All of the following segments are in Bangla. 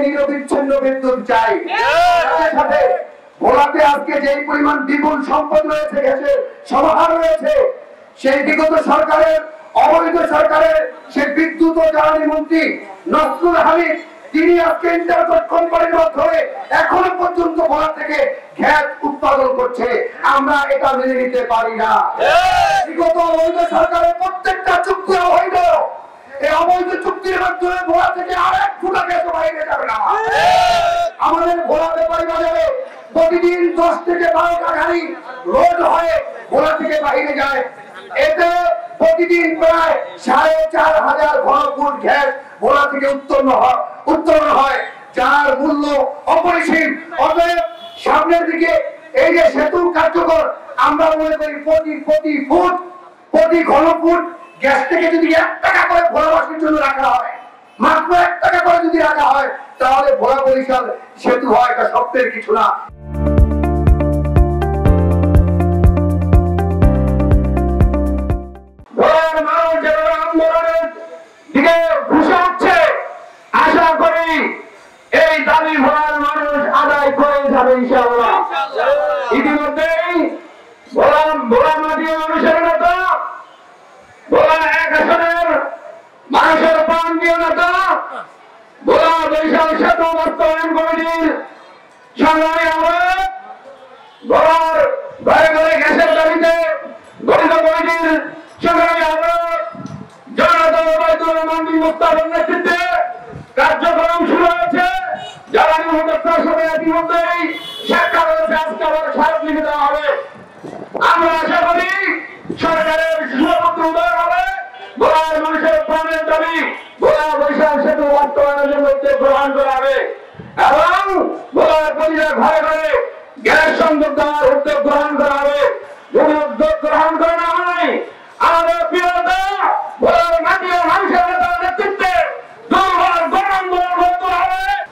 নিরবিচ্ছিন্ন বিদ্যুৎ চাই। সাথে সাথে ভোলাতে আজকে যে পরিমাণ বিপুল সম্পদ রয়েছে, গ্যাসের সমাহার রয়েছে, সেই বিগত সরকারের অবৈধ সরকারের সেই বিদ্যুৎ ও জ্বালানি মন্ত্রী নসরুল হামিদ, তিনি আজকে ইন্টারকট কোম্পানির মাধ্যমে এখনো পর্যন্ত ভোলা থেকে গ্যাস উৎপাদন করছে। আমরা এটা মেনে নিতে পারি না। বিগত অবৈধ সরকারের প্রত্যেকটা চুক্তি অবৈধ। এই অবৈধ চুক্তির মাধ্যমে ভোলা থেকে আর এক ফুটা গ্যাস বাইরে যাবে না। আমাদের ভোলা ব্যাপারী বাজারে প্রতিদিন 10 থেকে 12টা গাড়ি লোড হয়ে ভোলা থেকে বাইরে যায়। এতে প্রতিদিন প্রায় 4500 ঘনফুট গ্যাস ভোলা থেকে উত্তোলন হয়, যার মূল্য অপরিসীম। অতএব সামনের দিকে এই যে সেতু কার্যকর, আমরা মনে করি প্রতি ঘনফুট গ্যাস থেকে যদি 1 টাকা করে ভোলাবাসীর জন্য রাখা হয়, মাত্র 1 টাকা করে যদি রাখা হয়, তাহলে ভোলা বরিশাল সেতু হয়, এটা স্বপ্নের কিছু না। আশা করি এই দাবি ভোলার মানুষ আদায় করে যাবে ইনশাআল্লাহ। ইতিমধ্যেই ভোলা মাটি মানুষের নেতা, ভোলা 1 আসনের মানুষের প্রান্তীয় নেতা, ভোলা বরিশাল সেতু বাস্তবায়ন কমিটির সংগ্রামী আহ্বায়ক, ভোলার ঘরে ঘরে গ্যাসের দাবিতে গঠিত কমিটির সংগ্রামী আহ্বায়ক জনতা ওবায়দুর রহমান মুস্তাফার নেতৃত্বে কার্যক্রম শুরু হয়েছে। জ্বালানি উপদেষ্টার সাথে ইতিমধ্যেই সাক্ষাৎ হয়েছে, আজকে আবার স্মারকলিপি দেওয়া হবে। আমরা আশা করি সরকারের সুপত্র উদয় হবে। ভোলার মানুষের প্রাণের দাবি ভোলা বরিশাল সেতু বাস্তবায়নের জন্য উদ্যোগ গ্রহণ করা হবে এবং ভোলার প্রতিটা ঘরে ঘরে গ্যাস সংযোগ দেওয়ার উদ্যোগ গ্রহণ করা হবে। যদি উদ্যোগ গ্রহণ করে না হয়, আমাদের প্রিয়তা ভোলার মাটি ও মানুষের নেতৃত্বে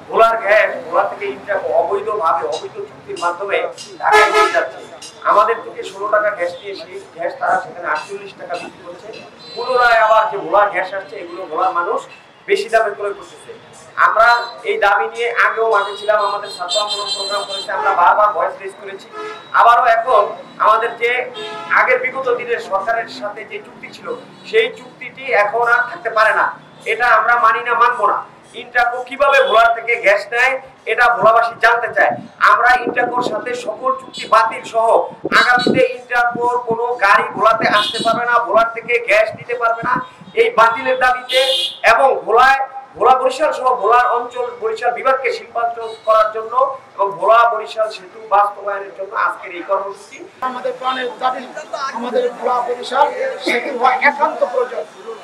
ভোলার গ্যাস ভোলা থেকে অবৈধভাবে অবৈধ চুক্তির মাধ্যমে ঢাকায় নিয়ে যাচ্ছে। আমাদের থেকে 16 টাকা গ্যাস দিয়ে সেই গ্যাস তারা সেখানে 48 টাকা বিক্রি করছে। পুনরায় আবার যে ভোলার গ্যাস আসছে, এগুলো ভোলার মানুষ বেশি দামে ক্রয় করতেছে। আমরা এই দাবি নিয়ে আগেও মাঠে ছিলাম, আমাদের ছাত্র আন্দোলন প্রোগ্রাম করেছে, আমরা বারবার ভয়েস রেজ করেছি। আবারও এখন আমাদের যে আগের বিগত দিনের সরকারের সাথে যে চুক্তি ছিল, সেই চুক্তিটি এখন আর থাকতে পারে না। এটা আমরা মানি না, মানবো না। ইন্টারকো কিভাবে ভোলার থেকে গ্যাস নেয়, এটা ভোলাবাসী জানতে চায়। আমরা ইন্টারকোর সাথে সকল চুক্তি বাতিল সহ আগামীতে ইন্টারকোর কোনো গাড়ি ভোলাতে আসতে পারবে না, ভোলার থেকে গ্যাস দিতে পারবে না। এই বাতিলের দাবিতে এবং ভোলা বরিশাল সহ ভোলার অঞ্চল বরিশাল বিভাগকে শিল্পাঞ্চল করার জন্য এবং ভোলা বরিশাল সেতু বাস্তবায়নের জন্য আজকের এই কর্মসূচি। আমাদের প্রাণের দাবি, আমাদের ভোলা বরিশাল সেতু হওয়া একান্ত প্রয়োজন।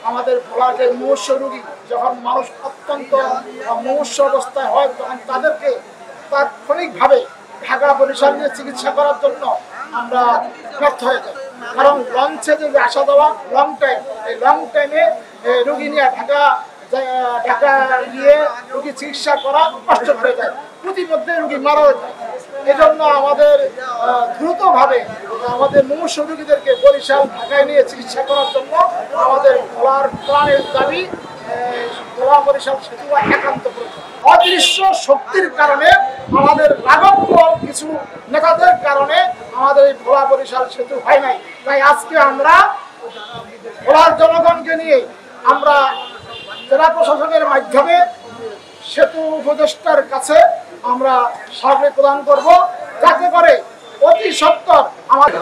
আমাদের ভোলা যে মুমূর্ষু রোগী, যখন মানুষ অত্যন্ত মুমূর্ষু অবস্থায় হয়, তখন তাদেরকে তাৎক্ষণিকভাবে ঢাকা বরিশাল নিয়ে চিকিৎসা করার জন্য আমরা ব্যর্থ হয়ে যাই। কারণ লঞ্চে যে আসা দেওয়া লং টাইম, এই লং টাইমে রোগী নিয়ে ঢাকা গিয়ে রোগী চিকিৎসা করা কষ্ট হয়ে যায়, প্রতিমধ্যে রোগী মারা যায়। এজন্য আমাদের দ্রুতভাবে আমাদের মুমূর্ষু রোগীদেরকে বরিশাল ঢাকায় নিয়ে চিকিৎসা করার জন্য আমাদের ভোলার প্রাণের দাবি ভোলা বরিশাল সেতু একান্ত প্রয়োজন। অদৃশ্য শক্তির কারণে, আমাদের রাগব্য কিছু নেতাদের কারণে আমাদের এই ভোলা বরিশাল সেতু হয় নাই। তাই আজকে আমরা ভোলার জনগণকে নিয়ে আমরা জেলা প্রশাসনের মাধ্যমে সেতু উপদেষ্টার কাছে আমরা স্মারকলিপি প্রদান করব, যাতে করে অতি সত্বর আমাদের